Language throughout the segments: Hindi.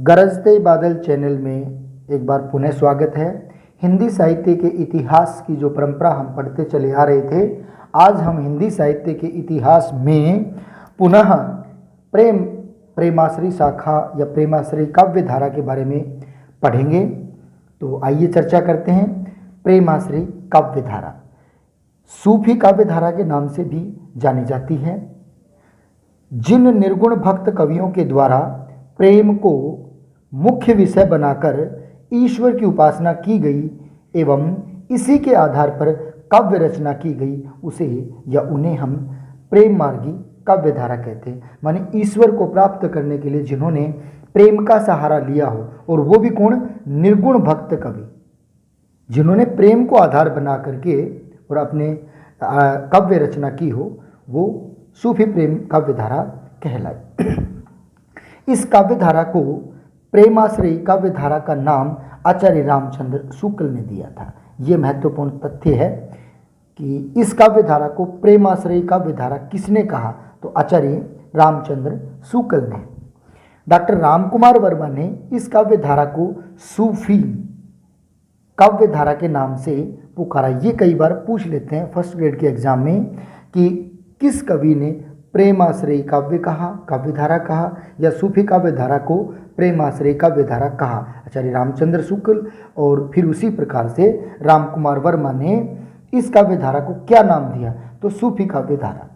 गरजते बादल चैनल में एक बार पुनः स्वागत है। हिंदी साहित्य के इतिहास की जो परंपरा हम पढ़ते चले आ रहे थे, आज हम हिंदी साहित्य के इतिहास में पुनः प्रेमाश्री शाखा या प्रेमाश्री काव्य धारा के बारे में पढ़ेंगे। तो आइए चर्चा करते हैं। प्रेमाश्री काव्य धारा सूफी काव्य धारा के नाम से भी जानी जाती है। जिन निर्गुण भक्त कवियों के द्वारा प्रेम को मुख्य विषय बनाकर ईश्वर की उपासना की गई एवं इसी के आधार पर काव्य रचना की गई, उसे या उन्हें हम प्रेम मार्गी काव्य धारा कहते हैं। माने ईश्वर को प्राप्त करने के लिए जिन्होंने प्रेम का सहारा लिया हो, और वो भी कौन? निर्गुण भक्त कवि, जिन्होंने प्रेम को आधार बना करके और अपने काव्य रचना की हो, वो सूफी प्रेम काव्य धारा कहलाई। इस काव्य धारा को प्रेमाश्रयी काव्य धारा का नाम आचार्य रामचंद्र शुक्ल ने दिया था। ये महत्वपूर्ण तथ्य है कि इस काव्य धारा को प्रेमाश्रयी काव्य धारा किसने कहा, तो आचार्य रामचंद्र शुक्ल ने। डॉक्टर रामकुमार वर्मा ने इस काव्य धारा को सूफी काव्य धारा के नाम से पुकारा। ये कई बार पूछ लेते हैं फर्स्ट ग्रेड के एग्जाम में कि किस कवि ने प्रेमाश्रयी काव्य धारा कहा या सूफी काव्य धारा को प्रेमाश्रयी काव्य धारा कहा। आचार्य रामचंद्र शुक्ल और फिर उसी प्रकार से रामकुमार वर्मा ने इस काव्य धारा को क्या नाम दिया, तो सूफी काव्य धारा।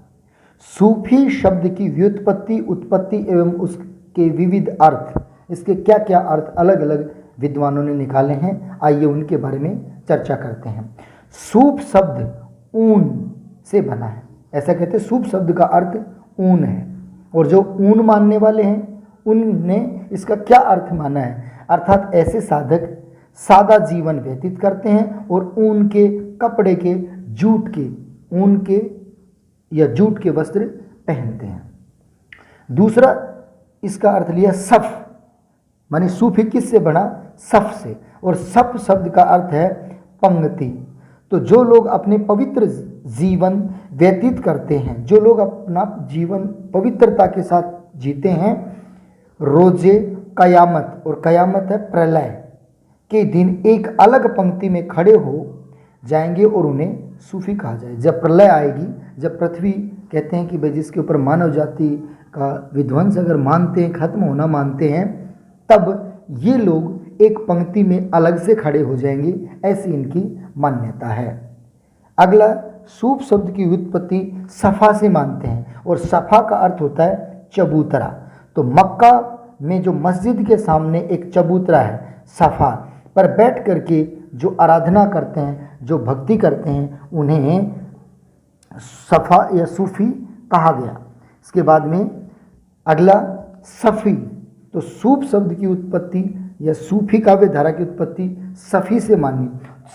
सूफी शब्द की व्युत्पत्ति, उत्पत्ति एवं उसके विविध अर्थ, इसके क्या क्या अर्थ अलग अलग विद्वानों ने निकाले हैं, आइए उनके बारे में चर्चा करते हैं। सूफ शब्द ऊन से बना है, ऐसा कहते हैं। सूफ शब्द का अर्थ ऊन है, और जो ऊन मानने वाले हैं उनने इसका क्या अर्थ माना है, अर्थात ऐसे साधक सादा जीवन व्यतीत करते हैं और ऊन के कपड़े के, जूट के, ऊन के या जूट के वस्त्र पहनते हैं। दूसरा इसका अर्थ लिया सफ, माने सूफी किससे बना? सफ से, और सफ शब्द का अर्थ है पंक्ति। तो जो लोग अपने पवित्र जीवन व्यतीत करते हैं, जो लोग अपना जीवन पवित्रता के साथ जीते हैं, रोजे कयामत, और कयामत है प्रलय के दिन, एक अलग पंक्ति में खड़े हो जाएंगे और उन्हें सूफी कहा जाए। जब प्रलय आएगी, जब पृथ्वी कहते हैं कि भाई जिसके ऊपर मानव जाति का विध्वंस अगर मानते हैं, खत्म होना मानते हैं, तब ये लोग एक पंक्ति में अलग से खड़े हो जाएंगे, ऐसी इनकी मान्यता है। अगला, सूफ शब्द की उत्पत्ति सफ़ा से मानते हैं, और सफ़ा का अर्थ होता है चबूतरा। तो मक्का में जो मस्जिद के सामने एक चबूतरा है, सफ़ा पर बैठ करके जो आराधना करते हैं, जो भक्ति करते हैं, उन्हें सफ़ा या सूफी कहा गया। इसके बाद में अगला सफ़ी, तो सूफ शब्द की उत्पत्ति या सूफी काव्य धारा की उत्पत्ति सफ़ी से मानी।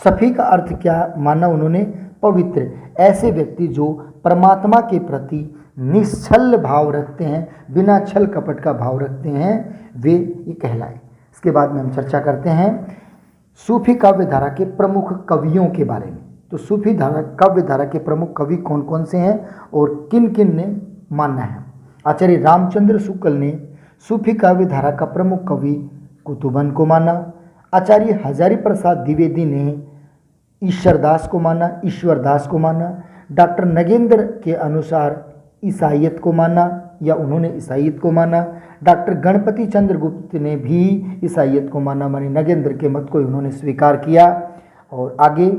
सफ़ी का अर्थ क्या माना उन्होंने? पवित्र। ऐसे व्यक्ति जो परमात्मा के प्रति निश्चल भाव रखते हैं, बिना छल कपट का भाव रखते हैं, वे ये कहलाए। इसके बाद में हम चर्चा करते हैं सूफी काव्य धारा के प्रमुख कवियों के बारे में। तो सूफी काव्य धारा के प्रमुख कवि कौन कौन से हैं और किन किन ने माना है। आचार्य रामचंद्र शुक्ल ने सूफी काव्य धारा का प्रमुख कवि कुतुबन को माना। आचार्य हजारी प्रसाद द्विवेदी ने ईश्वरदास को माना। डॉक्टर नगेंद्र के अनुसार ईसाइयत को माना, या उन्होंने ईसाइयत को माना। डॉक्टर गणपति चंद्र गुप्त ने भी ईसाइयत को माना, मानी नगेंद्र के मत को उन्होंने स्वीकार किया। और आगे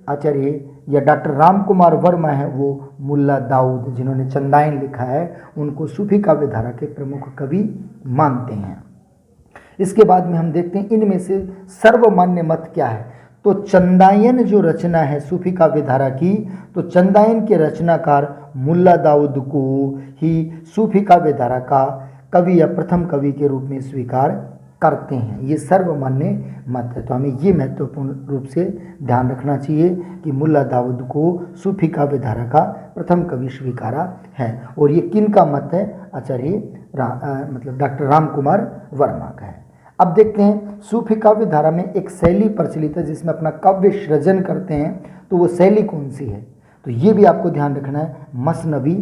आचार्य या डॉक्टर रामकुमार वर्मा है, वो मुल्ला दाऊद जिन्होंने चंदायन लिखा है, उनको सूफी काव्य धारा के प्रमुख कवि मानते हैं। इसके बाद में हम देखते हैं इनमें से सर्वमान्य मत क्या है। तो चंदायन जो रचना है सूफी काव्य धारा की, तो चंदायन के रचनाकार मुल्ला दाऊद को ही सूफी काव्य धारा का कवि या प्रथम कवि के रूप में स्वीकार करते हैं। ये सर्वमान्य मत है। तो हमें ये महत्वपूर्ण रूप से ध्यान रखना चाहिए कि मुल्ला दाऊद को सूफी काव्य धारा का प्रथम कवि स्वीकारा है। और ये किन का मत है? आचार्य मतलब डॉक्टर रामकुमार वर्मा का है। अब देखते हैं सूफी काव्य धारा में एक शैली प्रचलित है जिसमें अपना काव्य सृजन करते हैं, तो वो शैली कौन सी है? तो ये भी आपको ध्यान रखना है, मसनवी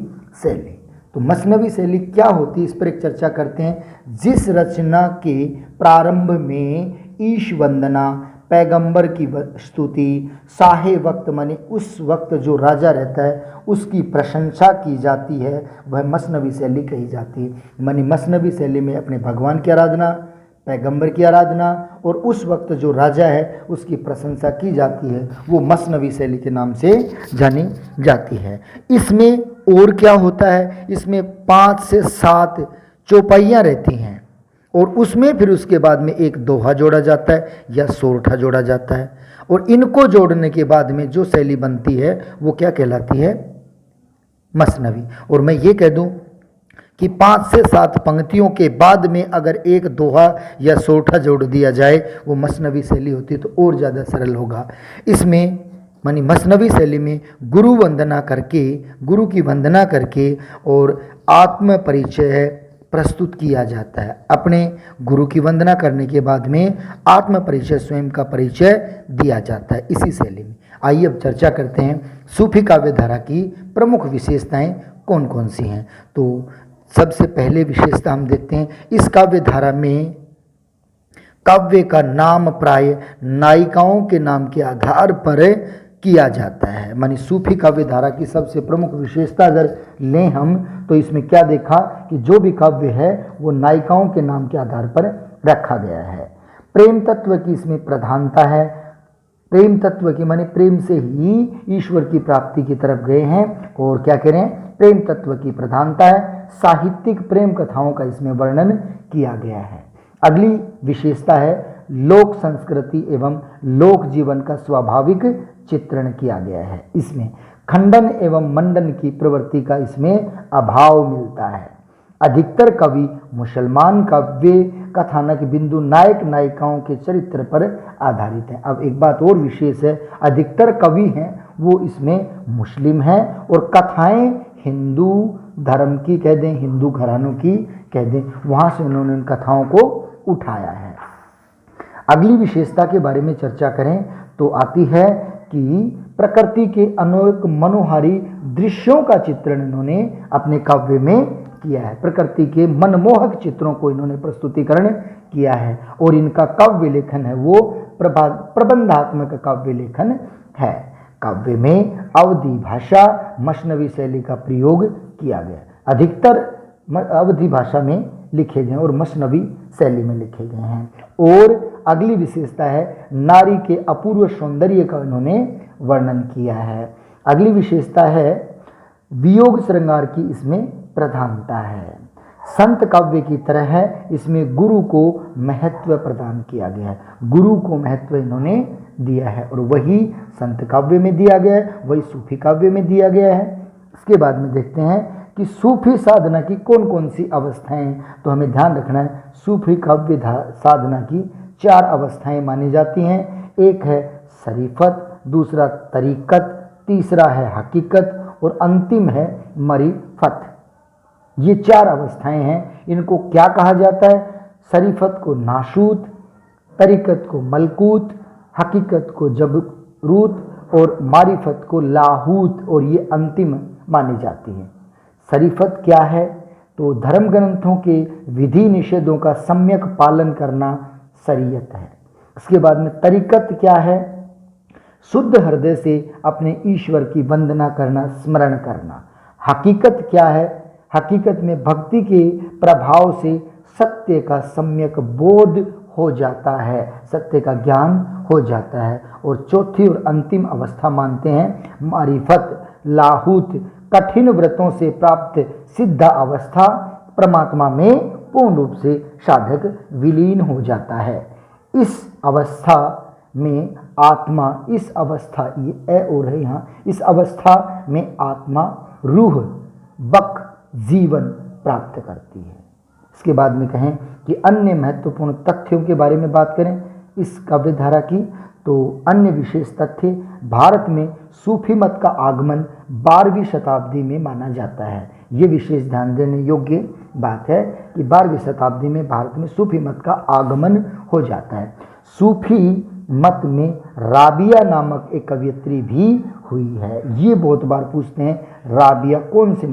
शैली। तो मसनवी शैली क्या होती है, इस पर एक चर्चा करते हैं। जिस रचना के प्रारंभ में ईश वंदना, पैगंबर की स्तुति, शाहे वक्त माने उस वक्त जो राजा रहता है उसकी प्रशंसा की जाती है, वह मसनवी शैली कही जाती है। माने मसनवी शैली में अपने भगवान की आराधना, पैगंबर की आराधना और उस वक्त जो राजा है उसकी प्रशंसा की जाती है, वो मसनवी शैली के नाम से जानी जाती है। इसमें और क्या होता है, इसमें 5 से 7 चौपाइयाँ रहती हैं और उसमें फिर उसके बाद में एक दोहा जोड़ा जाता है या सोरठा जोड़ा जाता है, और इनको जोड़ने के बाद में जो शैली बनती है वो क्या कहलाती है, मसनवी। और मैं ये कह दूं कि 5 से 7 पंक्तियों के बाद में अगर एक दोहा या सोरठा जोड़ दिया जाए वो मसनवी शैली होती है, तो और ज़्यादा सरल होगा। इसमें मानी मसनवी शैली में गुरु वंदना करके, गुरु की वंदना करके और आत्म परिचय प्रस्तुत किया जाता है। अपने गुरु की वंदना करने के बाद में आत्म परिचय, स्वयं का परिचय दिया जाता है इसी शैली में। आइए अब चर्चा करते हैं सूफी काव्य धारा की प्रमुख विशेषताएं कौन कौन सी हैं। तो सबसे पहले विशेषता हम देखते हैं, इस काव्य धारा में काव्य का नाम प्राय नायिकाओं के नाम के आधार पर किया जाता है। मानी सूफी काव्य धारा की सबसे प्रमुख विशेषता अगर लें हम, तो इसमें क्या देखा कि जो भी काव्य है वो नायिकाओं के नाम के आधार पर रखा गया है। प्रेम तत्व की इसमें प्रधानता है। प्रेम तत्व की माने प्रेम से ही ईश्वर की प्राप्ति की तरफ गए हैं, और क्या करें, प्रेम तत्व की प्रधानता है। साहित्यिक प्रेम कथाओं का इसमें वर्णन किया गया है। अगली विशेषता है लोक संस्कृति एवं लोक जीवन का स्वाभाविक चित्रण किया गया है। इसमें खंडन एवं मंडन की प्रवृत्ति का इसमें अभाव मिलता है। अधिकतर कवि मुसलमान काव्य कथानक बिंदु नायक नायिकाओं के चरित्र पर आधारित है। अब एक बात और विशेष है, अधिकतर कवि हैं वो इसमें मुस्लिम हैं और कथाएं हिंदू धर्म की कह दें, हिंदू घरानों की कह दें, वहाँ से उन्होंने उन कथाओं को उठाया है। अगली विशेषता के बारे में चर्चा करें तो आती है कि प्रकृति के अनेक मनोहारी दृश्यों का चित्रण इन्होंने अपने काव्य में किया है। प्रकृति के मनमोहक चित्रों को इन्होंने प्रस्तुतिकरण किया है, और इनका काव्य लेखन है वो प्रबंधात्मक काव्य लेखन है। काव्य में अवधी भाषा, मसनवी शैली का प्रयोग किया गया। अधिकतर अवधी भाषा में लिखे गए और मसनवी शैली में लिखे गए हैं। और अगली विशेषता है नारी के अपूर्व सौंदर्य का इन्होंने वर्णन किया है। अगली विशेषता है वियोग श्रृंगार की इसमें प्रधानता है। संत काव्य की तरह है, इसमें गुरु को महत्व प्रदान किया गया है। गुरु को महत्व इन्होंने दिया है और वही संत काव्य में दिया गया है, वही सूफी काव्य में दिया गया है। इसके बाद में देखते हैं कि सूफी साधना की कौन कौन सी अवस्थाएं, तो हमें ध्यान रखना है सूफी काव्य साधना की 4 अवस्थाएं मानी जाती हैं। एक है शरीफत, दूसरा तरीकत, तीसरा है हकीकत और अंतिम है मरीफत। ये 4 अवस्थाएं हैं। इनको क्या कहा जाता है? शरीफत को नाशूत, तरीकत को मलकूत, हकीकत को जबरूत और मारिफत को लाहूत, और ये अंतिम मानी जाती है। शरीफत क्या है? तो धर्म ग्रंथों के विधि निषेधों का सम्यक पालन करना शरीयत है। इसके बाद में तरीकत क्या है? शुद्ध हृदय से अपने ईश्वर की वंदना करना, स्मरण करना। हकीकत क्या है? हकीकत में भक्ति के प्रभाव से सत्य का सम्यक बोध हो जाता है, सत्य का ज्ञान हो जाता है। और चौथी और अंतिम अवस्था मानते हैं मारिफत, लाहूत, कठिन व्रतों से प्राप्त सिद्ध अवस्था, परमात्मा में पूर्ण रूप से साधक विलीन हो जाता है। इस अवस्था में आत्मा, इस अवस्था, ये ए और है यहाँ, इस अवस्था में आत्मा रूह बक जीवन प्राप्त करती है। इसके बाद में कहें कि अन्य महत्वपूर्ण तथ्यों के बारे में बात करें इस काव्य धारा की, तो अन्य विशेष तथ्य भारत में सूफी मत का आगमन 12वीं शताब्दी में माना जाता है। ये विशेष ध्यान देने योग्य बात है कि 12वीं शताब्दी में भारत में सूफी मत का आगमन हो जाता है। सूफी मत में राबिया नामक एक कवयित्री भी हुई है। ये बहुत बार पूछते हैं राबिया कौन से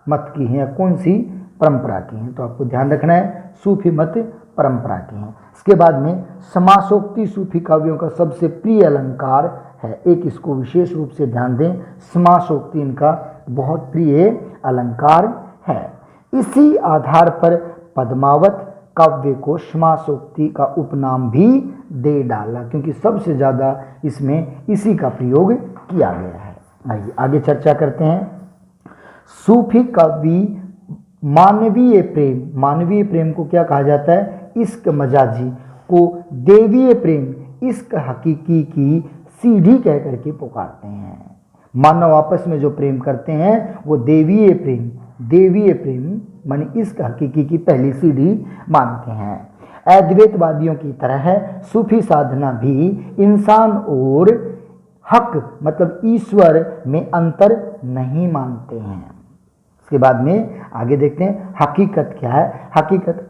मत की हैं या कौन सी परंपरा की हैं? तो आपको ध्यान रखना है सूफी मत परंपरा की हैं। इसके बाद में समासोक्ति सूफी काव्यों का सबसे प्रिय अलंकार है। एक इसको विशेष रूप से ध्यान दें, समासोक्ति इनका बहुत प्रिय अलंकार है। इसी आधार पर पद्मावत काव्य को समासोक्ति का उपनाम भी दे डाला, क्योंकि सबसे ज़्यादा इसमें इसी का प्रयोग किया गया है। आइए आगे चर्चा करते हैं। सूफी काव्य मानवीय प्रेम को क्या कहा जाता है? इश्क मजाजी को देवीय प्रेम, इश्क हकीकी की सीढ़ी कह करके पुकारते हैं। मानव आपस में जो प्रेम करते हैं वो देवीय प्रेम माने इश्क हकीकी की पहली सीढ़ी मानते हैं। अद्वैतवादियों की तरह सूफी साधना भी इंसान और हक मतलब ईश्वर में अंतर नहीं मानते हैं। इसके बाद में आगे देखते हैं हकीकत क्या है। हकीकत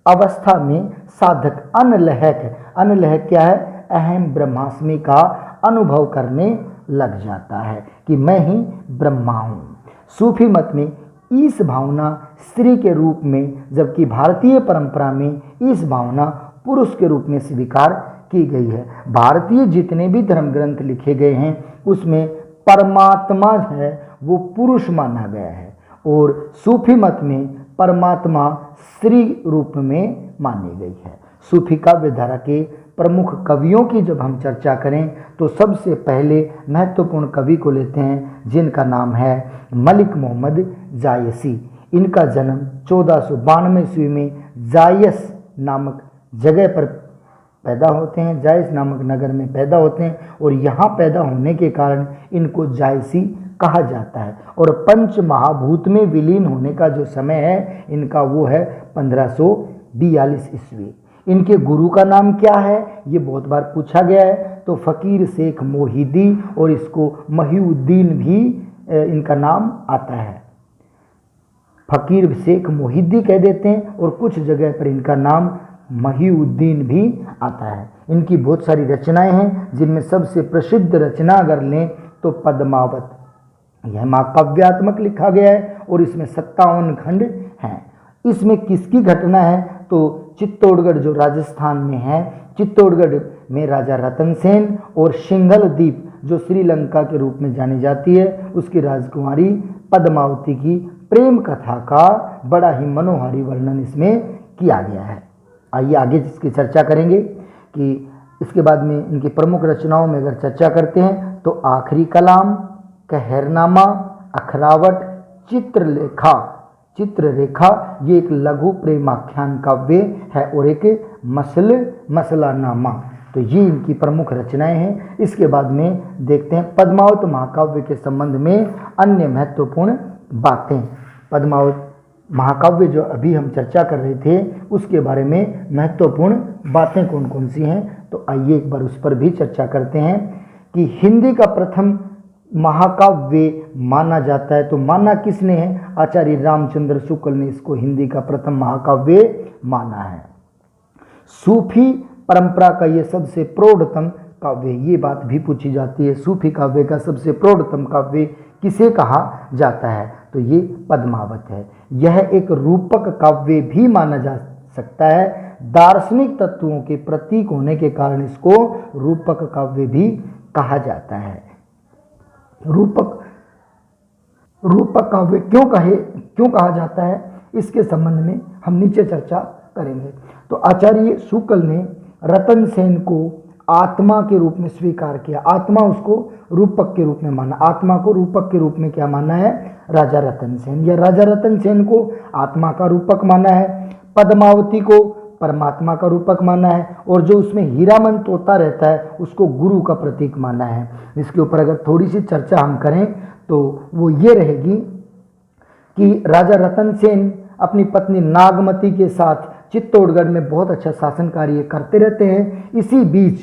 अवस्था में साधक अनलहक क्या है? अहम ब्रह्मास्मि का अनुभव करने लग जाता है कि मैं ही ब्रह्मा हूँ। सूफी मत में इस भावना स्त्री के रूप में, जबकि भारतीय परंपरा में इस भावना पुरुष के रूप में स्वीकार की गई है। भारतीय जितने भी धर्म ग्रंथ लिखे गए हैं उसमें परमात्मा है वो पुरुष माना गया है, और सूफी मत में परमात्मा स्त्री रूप में मानी गई है। सूफी काव्य धारा के प्रमुख कवियों की जब हम चर्चा करें तो सबसे पहले महत्वपूर्ण कवि को लेते हैं जिनका नाम है मलिक मोहम्मद जायसी। इनका जन्म 1492 ईस्वी में जायस नामक जगह पर पैदा होते हैं, जायस नामक नगर में पैदा होते हैं, और यहाँ पैदा होने के कारण इनको जायसी कहा जाता है। और पंच महाभूत में विलीन होने का जो समय है इनका वो है 1542 ईस्वी। इनके गुरु का नाम क्या है ये बहुत बार पूछा गया है, तो फ़कीर शेख मोहिदी, और इसको महिउद्दीन भी इनका नाम आता है। फ़कीर शेख मोहिदी कह देते हैं, और कुछ जगह पर इनका नाम महिउद्दीन भी आता है। इनकी बहुत सारी रचनाएं हैं, जिनमें सबसे प्रसिद्ध रचना अगर लें तो पद्मावत, यह महाकाव्यात्मक लिखा गया है और इसमें 57 खंड हैं। इसमें किसकी घटना है? तो चित्तौड़गढ़ जो राजस्थान में है, चित्तौड़गढ़ में राजा रतन सेन और सिंघल द्वीप जो श्रीलंका के रूप में जानी जाती है उसकी राजकुमारी पद्मावती की प्रेम कथा का बड़ा ही मनोहारी वर्णन इसमें किया गया है। आइए आगे इसकी चर्चा करेंगे कि इसके बाद में इनकी प्रमुख रचनाओं में अगर चर्चा करते हैं तो आखिरी कलाम, कहरनामा, अखरावट, चित्ररेखा ये एक लघु प्रेमाख्यान काव्य है, और एक मसलानामा। तो ये इनकी प्रमुख रचनाएं हैं। इसके बाद में देखते हैं पद्मावत महाकाव्य के संबंध में अन्य महत्वपूर्ण बातें। पद्मावत महाकाव्य जो अभी हम चर्चा कर रहे थे उसके बारे में महत्वपूर्ण बातें कौन कौन सी हैं, तो आइए एक बार उस पर भी चर्चा करते हैं कि हिंदी का प्रथम महाकाव्य माना जाता है। तो माना किसने है? आचार्य रामचंद्र शुक्ल ने इसको हिंदी का प्रथम महाकाव्य माना है। सूफी परंपरा का ये सबसे प्रौढ़तम काव्य, ये बात भी पूछी जाती है, सूफी काव्य का सबसे प्रौढ़तम काव्य किसे कहा जाता है? तो ये पद्मावत है। यह एक रूपक काव्य भी माना जा सकता है। दार्शनिक तत्वों के प्रतीक होने के कारण इसको रूपक काव्य भी कहा जाता है। रूपक काव्य क्यों कहा जाता है इसके संबंध में हम नीचे चर्चा करेंगे। तो आचार्य शुक्ल ने रतन सेन को आत्मा के रूप में स्वीकार किया, आत्मा उसको रूपक के रूप में माना। आत्मा को रूपक के रूप में क्या माना है? राजा रतन सेन, या राजा रतन सेन को आत्मा का रूपक माना है, पद्मावती को परमात्मा का रूपक माना है, और जो उसमें हीरामन तोता रहता है उसको गुरु का प्रतीक माना है। इसके ऊपर अगर थोड़ी सी चर्चा हम करें तो वो ये रहेगी कि राजा रतन सेन अपनी पत्नी नागमती के साथ चित्तौड़गढ़ में बहुत अच्छा शासन कार्य करते रहते हैं। इसी बीच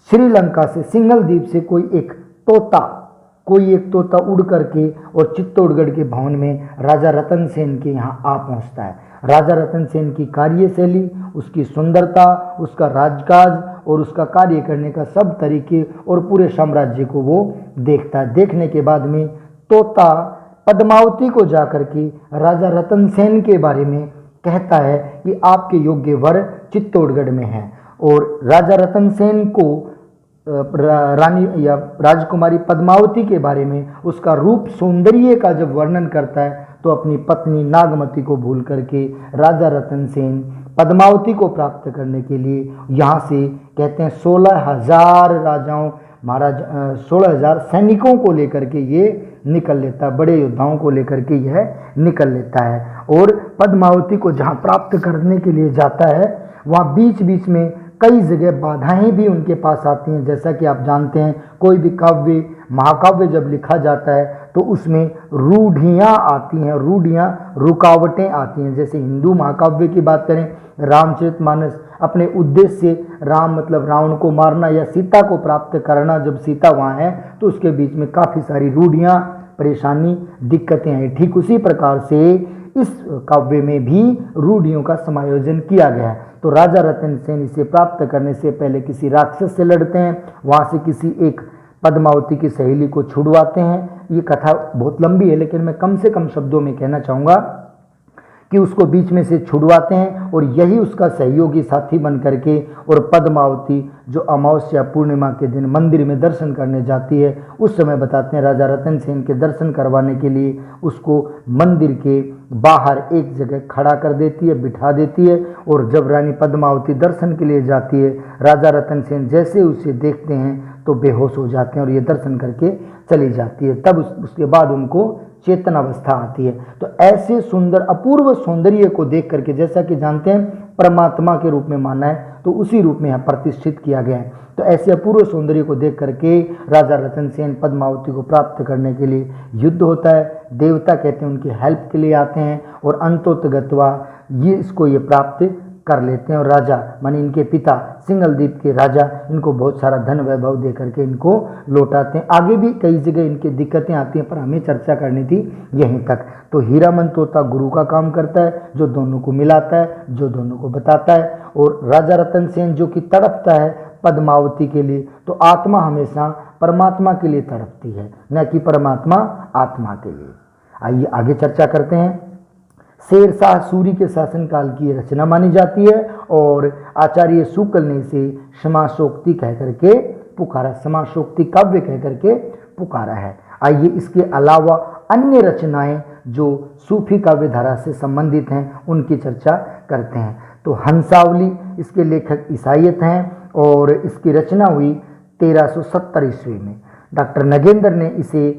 श्रीलंका से सिंघल द्वीप से कोई एक तोता उड़ करके और चित्तौड़गढ़ के भवन में राजा रतन सेन के यहाँ आ पहुँचता है। राजा रतन सेन की कार्यशैली, उसकी सुंदरता, उसका राजकाज और उसका कार्य करने का सब तरीके और पूरे साम्राज्य को वो देखता है। देखने के बाद में तोता पद्मावती को जाकर के राजा रतन सेन के बारे में कहता है कि आपके योग्य वर चित्तौड़गढ़ में हैं। और राजा रतन सेन को रानी या राजकुमारी पद्मावती के बारे में, उसका रूप सौंदर्य का जब वर्णन करता है तो अपनी पत्नी नागमती को भूल करके राजा रतन सेन पद्मावती को प्राप्त करने के लिए यहाँ से कहते हैं 16,000 राजाओं महाराज 16,000 सैनिकों को लेकर के ये निकल लेता है, बड़े योद्धाओं को लेकर के यह निकल लेता है। और पद्मावती को जहाँ प्राप्त करने के लिए जाता है वहाँ बीच बीच में कई जगह बाधाएं भी उनके पास आती हैं। जैसा कि आप जानते हैं कोई भी काव्य महाकाव्य जब लिखा जाता है तो उसमें रूढ़ियाँ आती हैं, रूढ़ियाँ रुकावटें आती हैं। जैसे हिंदू महाकाव्य की बात करें, रामचरितमानस अपने उद्देश्य से राम मतलब रावण को मारना या सीता को प्राप्त करना, जब सीता वहाँ है तो उसके बीच में काफ़ी सारी रूढ़ियाँ, परेशानी, दिक्कतें हैं। ठीक उसी प्रकार से इस काव्य में भी रूढ़ियों का समायोजन किया गया है। तो राजा रतन सेन इसे प्राप्त करने से पहले किसी राक्षस से लड़ते हैं, वहाँ से किसी एक पद्मावती की सहेली को छुड़वाते हैं। ये कथा बहुत लंबी है लेकिन मैं कम से कम शब्दों में कहना चाहूँगा कि उसको बीच में से छुड़वाते हैं और यही उसका सहयोगी साथी बन करके, और पद्मावती जो अमावस्या पूर्णिमा के दिन मंदिर में दर्शन करने जाती है उस समय बताते हैं राजा रतन सेन के दर्शन करवाने के लिए उसको मंदिर के बाहर एक जगह खड़ा कर देती है, बिठा देती है। और जब रानी पद्मावती दर्शन के लिए जाती है, राजा रतन सेन जैसे उसे देखते हैं तो बेहोश हो जाते हैं और ये दर्शन करके चली जाती है। तब उसके बाद उनको चेतन अवस्था आती है। तो ऐसे सुंदर अपूर्व सौंदर्य को देख करके, जैसा कि जानते हैं परमात्मा के रूप में माना है तो उसी रूप में यहाँ प्रतिष्ठित किया गया है। तो ऐसे अपूर्व सौंदर्य को देख करके राजा रतन सेन पद्मावती को प्राप्त करने के लिए युद्ध होता है। देवता कहते हैं उनकी हेल्प के लिए आते हैं और अंतोतगत्वा ये प्राप्त कर लेते हैं। और राजा माने इनके पिता सिंगलदीप के राजा इनको बहुत सारा धन वैभव दे करके इनको लौटाते हैं। आगे भी कई जगह इनकी दिक्कतें आती हैं पर हमें चर्चा करनी थी यहीं तक। तो हीरामन तोता गुरु का काम करता है, जो दोनों को मिलाता है, जो दोनों को बताता है। और राजा रतन सेन जो कि तड़पता है पद्मावती के लिए, तो आत्मा हमेशा परमात्मा के लिए तड़पती है, न कि परमात्मा आत्मा के लिए। आइए आगे चर्चा करते हैं। शेरशाह सूरी के शासनकाल की रचना मानी जाती है और आचार्य शुक्ल ने इसे समासोक्ति कह करके पुकारा, समासोक्ति काव्य कह करके पुकारा है। आइए इसके अलावा अन्य रचनाएं जो सूफी काव्य धारा से संबंधित हैं उनकी चर्चा करते हैं। तो हंसावली इसके लेखक ईसाइयत हैं और इसकी रचना हुई 1370 ईस्वी में। डॉक्टर नगेंद्र ने इसे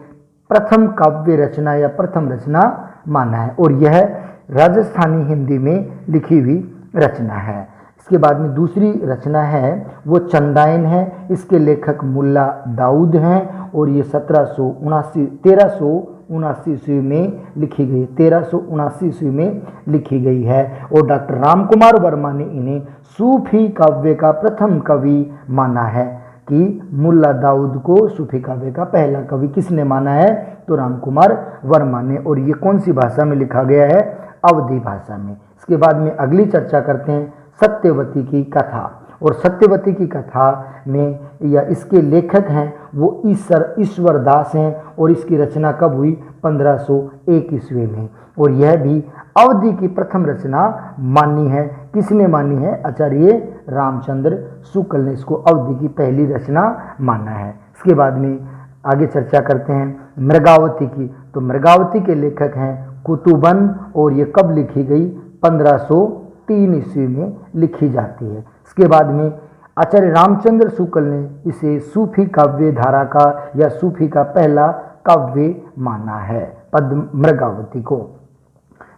प्रथम काव्य रचना या प्रथम रचना माना है और यह राजस्थानी हिंदी में लिखी हुई रचना है। इसके बाद में दूसरी रचना है वो चंदायन है। इसके लेखक मुल्ला दाऊद हैं और ये 1379 ईस्वी में लिखी गई, 1379 ईस्वी में लिखी गई है। और डॉक्टर रामकुमार वर्मा ने इन्हें सूफी काव्य का प्रथम कवि माना है कि मुल्ला दाऊद को सूफी काव्य का पहला कवि किसने माना है, तो रामकुमार वर्मा ने। और ये कौन सी भाषा में लिखा गया है, अवधी भाषा में। इसके बाद में अगली चर्चा करते हैं सत्यवती की कथा। और सत्यवती की कथा में या इसके लेखक हैं वो ईश्वर दास हैं और इसकी रचना कब हुई, 1501 ईस्वी में। और यह भी अवधी की प्रथम रचना मानी है। किसने मानी है, आचार्य रामचंद्र शुक्ल ने इसको अवधी की पहली रचना माना है। इसके बाद में आगे चर्चा करते हैं मृगावती की। तो मृगावती के लेखक हैं कुतुबन और ये कब लिखी गई, 1503 ईस्वी में लिखी जाती है। इसके बाद में आचार्य रामचंद्र शुक्ल ने इसे सूफी काव्य धारा का या सूफी का पहला काव्य माना है मृगावती को।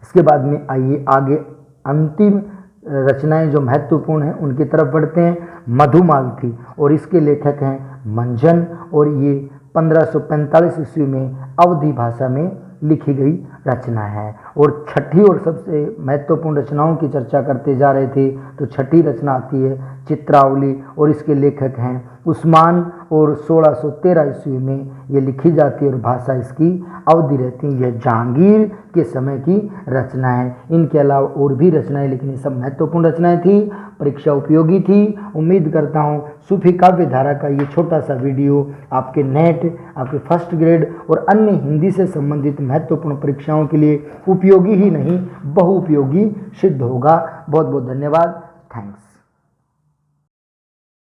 इसके बाद में आइए आगे अंतिम रचनाएं जो महत्वपूर्ण हैं उनकी तरफ बढ़ते हैं। मधुमालती और इसके लेखक हैं मंजन और ये 1545 ईस्वी में अवधी भाषा में लिखी गई रचना है। और छठी और सबसे महत्वपूर्ण रचनाओं की चर्चा करते जा रहे थे, तो छठी रचना आती है चित्रावली, और इसके लेखक हैं उस्मान, और 1613 ईस्वी में ये लिखी जाती है और भाषा इसकी अवधि रहती है। यह जहांगीर के समय की रचनाएं, इनके अलावा और भी रचनाएं, लेकिन ये सब महत्वपूर्ण रचनाएं थी, परीक्षा उपयोगी थी। उम्मीद करता हूँ सूफी काव्य धारा का ये छोटा सा वीडियो आपके नेट, आपके फर्स्ट ग्रेड और अन्य हिंदी से संबंधित महत्वपूर्ण परीक्षाओं के लिए उपयोगी ही नहीं बहुउपयोगी सिद्ध होगा। बहुत बहुत धन्यवाद। थैंक्स।